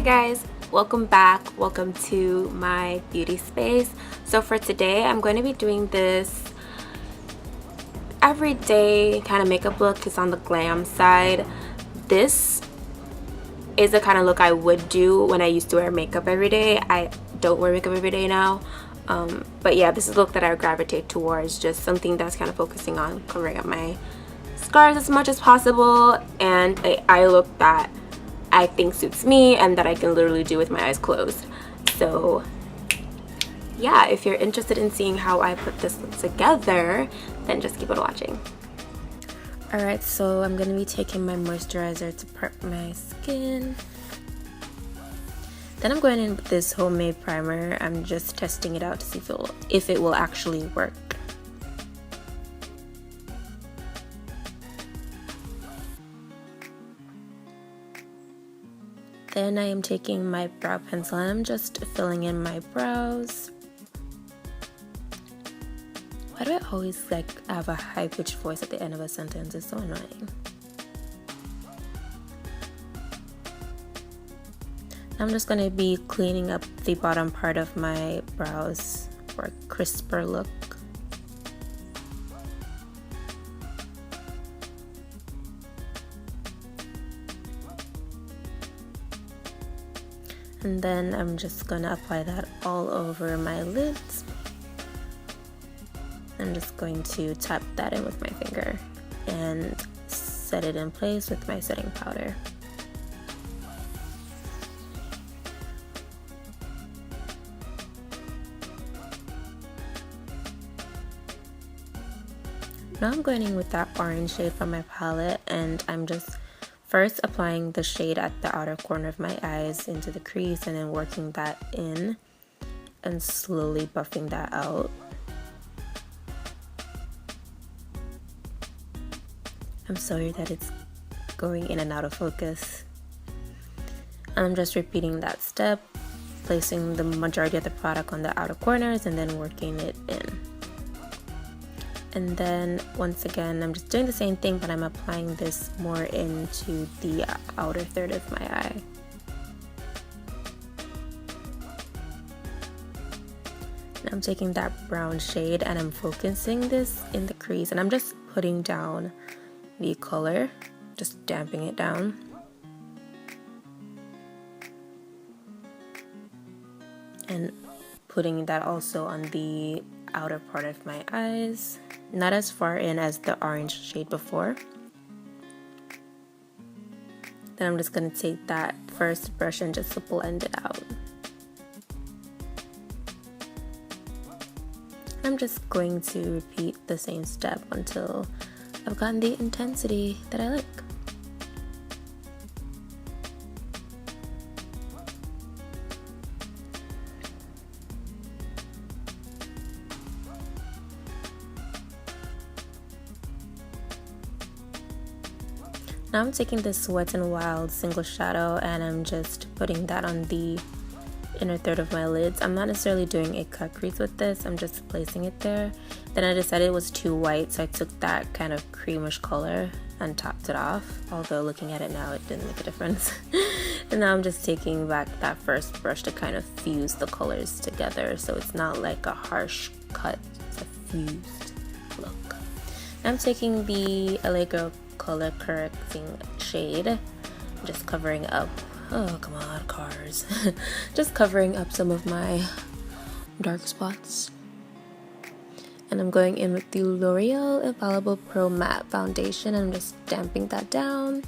guys, welcome back. Welcome to my beauty space. So for today, I'm going to be doing this everyday kind of makeup look. It's on the glam side. This is the kind of look I would do when I used to wear makeup every day. I don't wear makeup every day now. But yeah, this is the look that I gravitate towards, just something that's kind of focusing on covering up my scars as much as possible, and an eye look that I think suits me and that I can literally do with my eyes closed. So yeah, if you're interested in seeing how I put this look together, then just keep on watching. Alright, so I'm going to be taking my moisturizer to prep my skin. Then I'm going in with this homemade primer. I'm just testing it out to see if it will actually work. Then I am taking my brow pencil and I'm just filling in my brows. Why do I always have a high-pitched voice at the end of a sentence? It's so annoying. I'm just going to be cleaning up the bottom part of my brows for a crisper look. And then I'm just going to apply that all over my lids. I'm just going to tap that in with my finger and set it in place with my setting powder. Now I'm going in with that orange shade from my palette, and I'm just first applying the shade at the outer corner of my eyes into the crease and then working that in and slowly buffing that out. I'm sorry that it's going in and out of focus. I'm just repeating that step, placing the majority of the product on the outer corners and then working it in. And then once again, I'm just doing the same thing, but I'm applying this more into the outer third of my eye. Now I'm taking that brown shade and I'm focusing this in the crease, and I'm just putting down the color, just damping it down. And putting that also on the outer part of my eyes, not as far in as the orange shade before. Then I'm just going to take that first brush and just blend it out. I'm just going to repeat the same step until I've gotten the intensity that I like. Now I'm taking this Wet n Wild single shadow and I'm just putting that on the inner third of my lids. I'm not necessarily doing a cut crease with this, I'm just placing it there. Then I decided it was too white, so I took that kind of creamish color and topped it off. Although looking at it now, it didn't make a difference. And now I'm just taking back that first brush to kind of fuse the colors together, so it's not like a harsh cut, it's a fused look. Now I'm taking the LA Girl color correcting shade, just covering up, oh come on cars, just covering up some of my dark spots. And I'm going in with the L'Oreal Infallible Pro Matte Foundation and I'm just damping that down.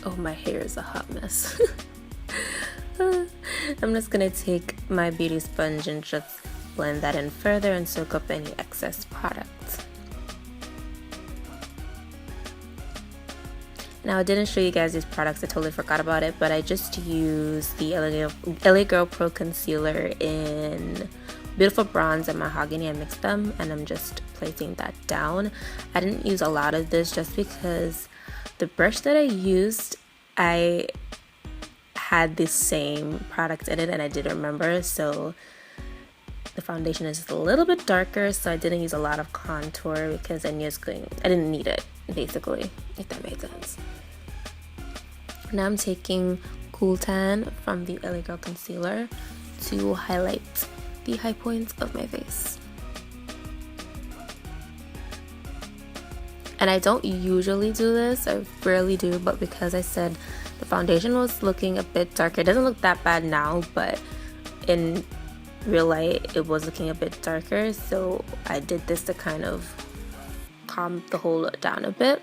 Oh, my hair is a hot mess. I'm just gonna take my beauty sponge and just blend that in further and soak up any excess product. Now I didn't show you guys these products, I totally forgot about it, but I just used the LA Girl Pro Concealer in Beautiful Bronze and Mahogany. I mixed them and I'm just placing that down. I didn't use a lot of this just because the brush that I used, I had the same product in it and I didn't remember, so the foundation is just a little bit darker, so I didn't use a lot of contour because I didn't need it, basically, if that made sense. Now I'm taking Cool Tan from the LA Girl Concealer to highlight the high points of my face. And I don't usually do this, I rarely do, but because I said the foundation was looking a bit darker, it doesn't look that bad now, but in real light it was looking a bit darker, so I did this to kind of calm the whole look down a bit.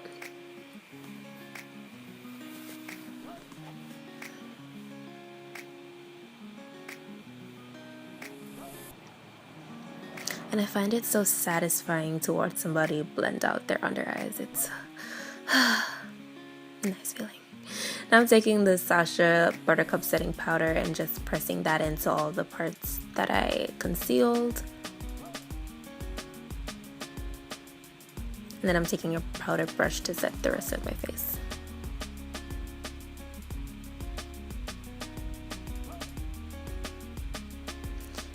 And I find it so satisfying to watch somebody blend out their under eyes. It's a nice feeling. Now I'm taking the Sacha Buttercup Setting Powder and just pressing that into all the parts that I concealed. And then I'm taking a powder brush to set the rest of my face.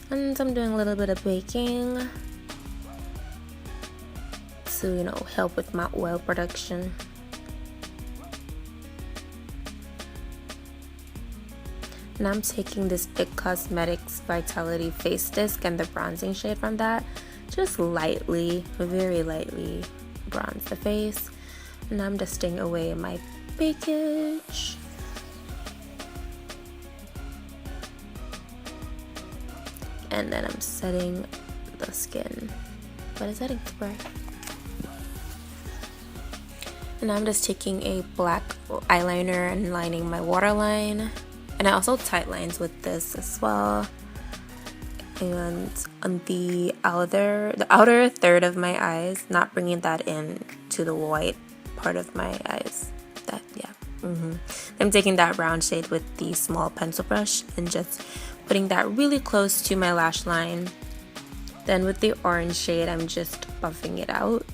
And I'm doing a little bit of baking to, help with my oil production. Now I'm taking this IT Cosmetics Vitality Face Disc and the bronzing shade from that. Just lightly, very lightly bronze the face. And I'm dusting away my bakage. And then I'm setting the skin by the setting spray. And I'm just taking a black eyeliner and lining my waterline. And I also tight lines with this as well. And on the outer third of my eyes, not bringing that in to the white part of my eyes. I'm taking that brown shade with the small pencil brush and just putting that really close to my lash line. Then with the orange shade, I'm just buffing it out.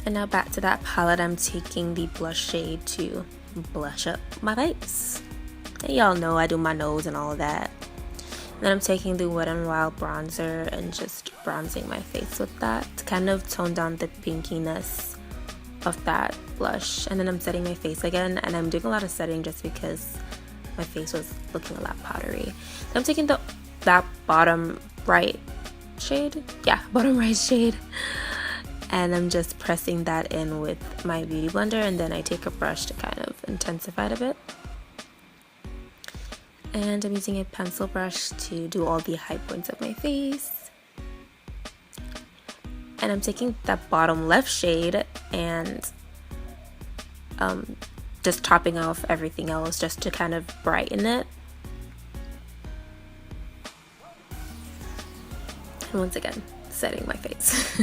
And now back to that palette, I'm taking the blush shade to blush up my face. And y'all know I do my nose and all of that. And then I'm taking the Wet n Wild bronzer and just bronzing my face with that to kind of tone down the pinkiness of that blush. And then I'm setting my face again, and I'm doing a lot of setting just because my face was looking a lot powdery. Then I'm taking that bottom right shade, and I'm just pressing that in with my beauty blender, and then I take a brush to kind of intensify it a bit. And I'm using a pencil brush to do all the high points of my face. And I'm taking that bottom left shade and just topping off everything else just to kind of brighten it. And once again, setting my face.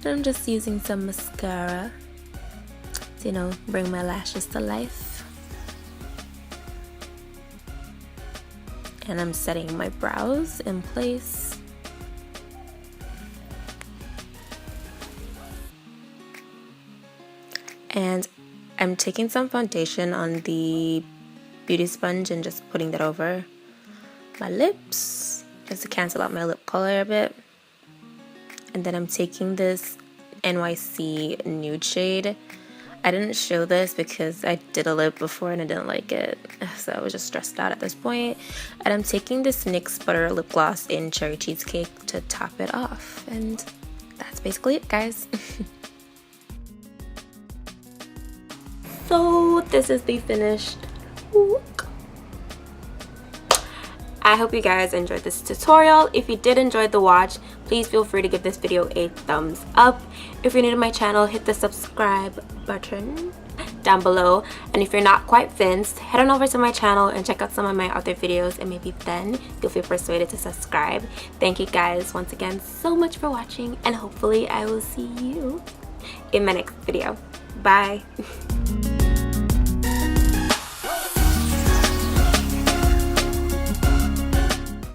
And I'm just using some mascara to, bring my lashes to life. And I'm setting my brows in place. And I'm taking some foundation on the beauty sponge and just putting that over my lips just to cancel out my lip color a bit. And then I'm taking this NYC nude shade. I didn't show this because I did a lip before and I didn't like it, so I was just stressed out at this point. And I'm taking this NYX Butter Lip Gloss in Cherry Cheesecake to top it off. And that's basically it, guys. So this is the finished look. I hope you guys enjoyed this tutorial. If you did enjoy the watch, please feel free to give this video a thumbs up. If you're new to my channel, hit the subscribe button down below. And if you're not quite Vince, head on over to my channel and check out some of my other videos, and maybe then you'll feel persuaded to subscribe. Thank you guys once again so much for watching, and hopefully I will see you in my next video. Bye.